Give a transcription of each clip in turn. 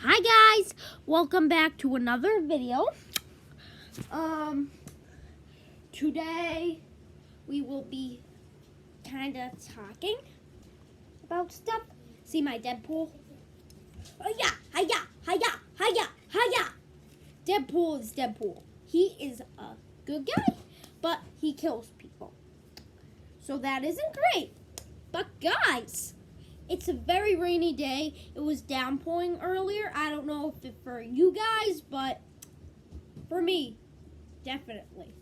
Hi guys, welcome back to another video. Today we will be kind of talking about stuff. See my Deadpool? Hiya, hiya, hiya, hiya, hiya. Deadpool is Deadpool. He is a good guy, but he kills people. So that isn't great. But guys, it's a very rainy day. It was downpouring earlier. I don't know if it's for you guys, but for me, definitely.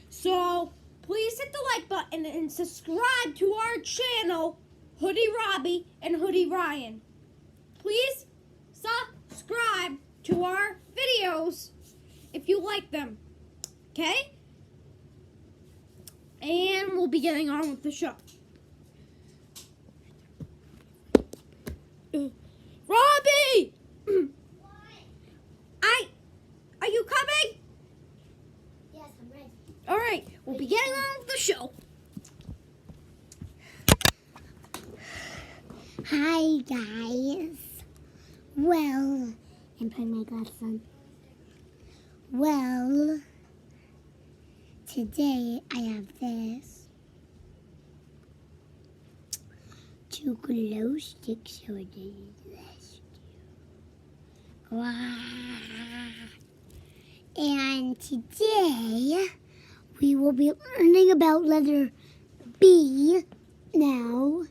So please hit the like button and subscribe to our channel, Hoodie Robbie and Hoodie Ryan. Please subscribe to our videos if you like them. Okay? And we'll be getting on with the show. Robbie! Are you coming? Yes, I'm ready. All right, we'll be getting on with the show. Hi, guys. Well, I'm putting my glasses on. Well, today I have this. 2 glow sticks so it is last year. And today we will be learning about letter B now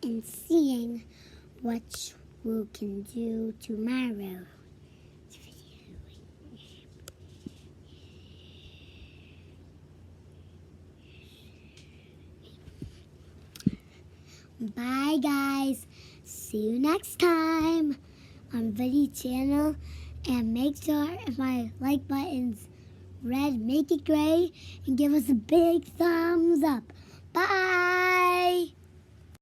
and seeing what we can do tomorrow. Bye, guys. See you next time on Video Channel. And make sure if my like button's red, make it gray and give us a big thumbs up. Bye.